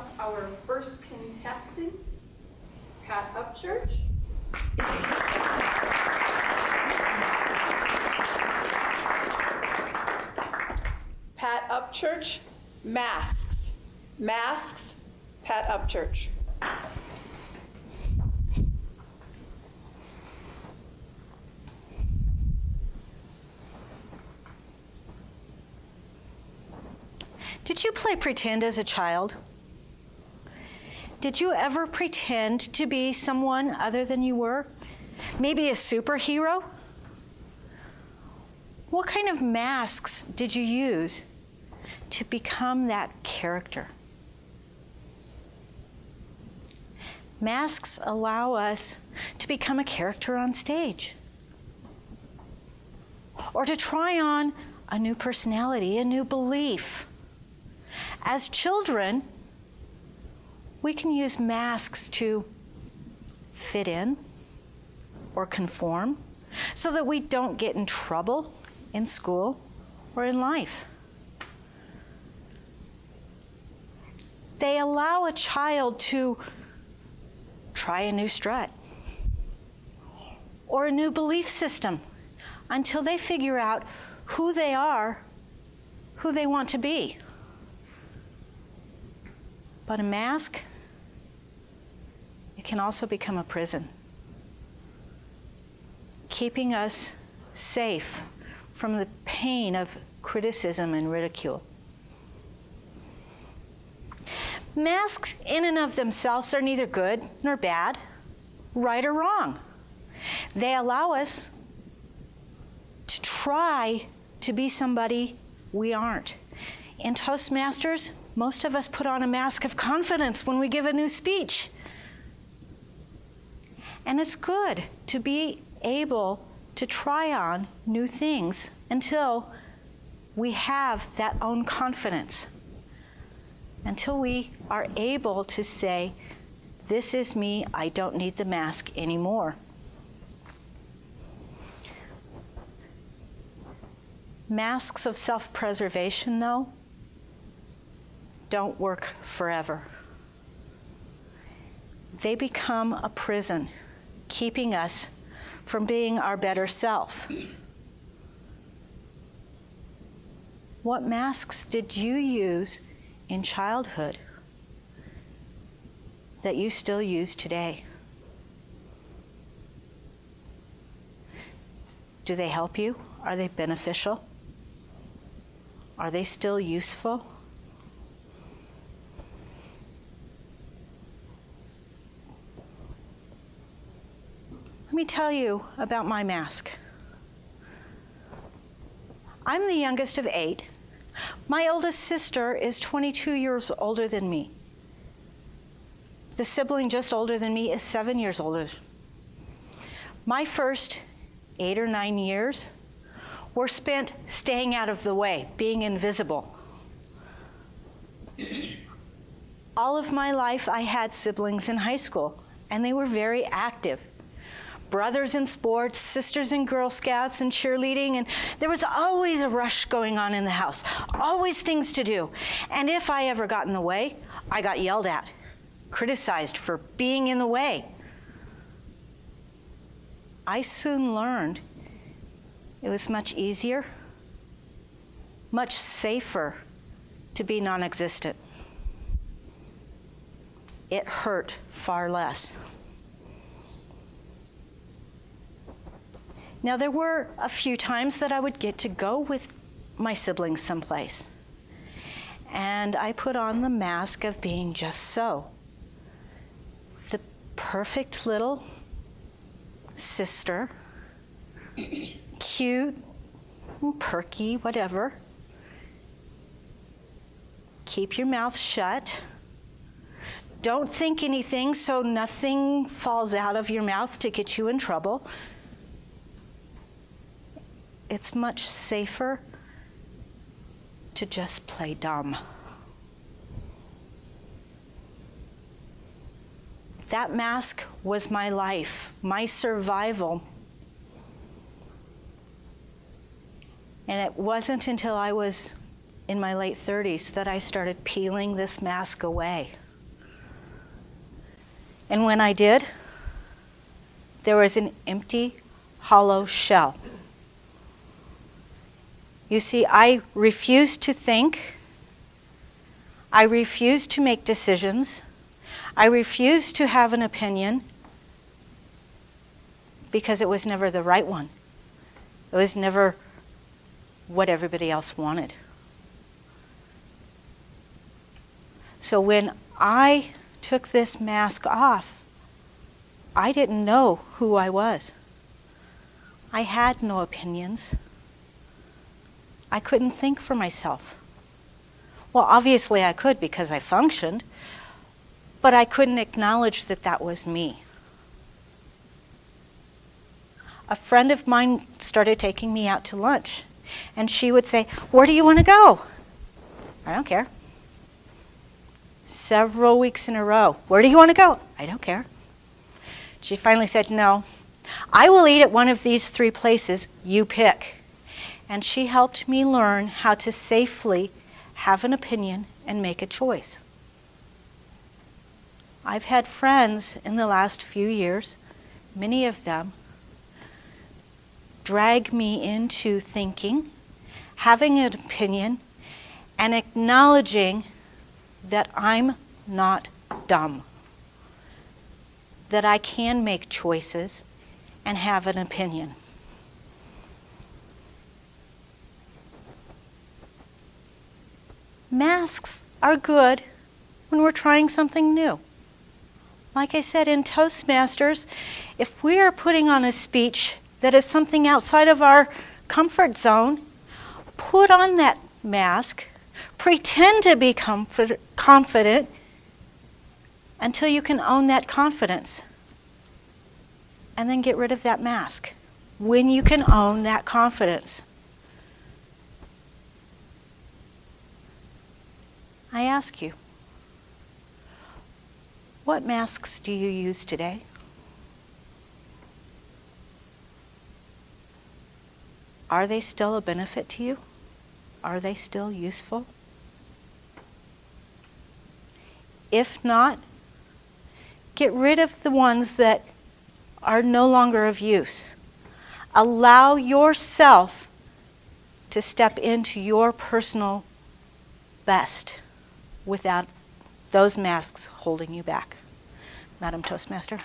up our first contestant, Pat Upchurch. Pat Upchurch, masks. Masks, Pat Upchurch. Did you play pretend as a child? Did you ever pretend to be someone other than you were? Maybe a superhero? What kind of masks did you use to become that character? Masks allow us to become a character on stage, or to try on a new personality, a new belief. As children, we can use masks to fit in or conform so that we don't get in trouble in school or in life. They allow a child to try a new strut or a new belief system until they figure out who they are, who they want to be. But a mask, it can also become a prison, keeping us safe from the pain of criticism and ridicule. Masks in and of themselves are neither good nor bad, right or wrong. They allow us to try to be somebody we aren't. In Toastmasters, most of us put on a mask of confidence when we give a new speech. And it's good to be able to try on new things until we have that own confidence, until we are able to say, this is me, I don't need the mask anymore. Masks of self-preservation, though, don't work forever. They become a prison, keeping us from being our better self. What masks did you use in childhood that you still use today? Do they help you? Are they beneficial? Are they still useful? Let me tell you about my mask. I'm the youngest of 8. My oldest sister is 22 years older than me. The sibling just older than me is 7 years older. My first 8 or 9 years were spent staying out of the way, being invisible. All of my life, I had siblings in high school, and they were very active. Brothers in sports, sisters in Girl Scouts and cheerleading, and there was always a rush going on in the house, always things to do. And if I ever got in the way, I got yelled at, criticized for being in the way. I soon learned it was much easier, much safer to be non-existent. It hurt far less. Now, there were a few times that I would get to go with my siblings someplace, and I put on the mask of being just so. The perfect little sister, cute, perky, whatever. Keep your mouth shut. Don't think anything so nothing falls out of your mouth to get you in trouble. It's much safer to just play dumb. That mask was my life, my survival. And it wasn't until I was in my late 30s that I started peeling this mask away. And when I did, there was an empty, hollow shell. You see, I refused to think. I refused to make decisions. I refused to have an opinion because it was never the right one. It was never what everybody else wanted. So when I took this mask off, I didn't know who I was. I had no opinions. I couldn't think for myself. Well, obviously I could because I functioned, but I couldn't acknowledge that that was me. A friend of mine started taking me out to lunch, and she would say, "Where do you want to go?" "I don't care." Several weeks in a row, "Where do you want to go?" "I don't care." She finally said, "No, I will eat at one of these 3 places, you pick." And she helped me learn how to safely have an opinion and make a choice. I've had friends in the last few years, many of them, drag me into thinking, having an opinion, and acknowledging that I'm not dumb, that I can make choices and have an opinion. Masks are good when we're trying something new. Like I said in Toastmasters, if we are putting on a speech that is something outside of our comfort zone, put on that mask, pretend to be confident until you can own that confidence. And then get rid of that mask when you can own that confidence. I ask you, what masks do you use today? Are they still a benefit to you? Are they still useful? If not, get rid of the ones that are no longer of use. Allow yourself to step into your personal best without those masks holding you back. Madam Toastmaster.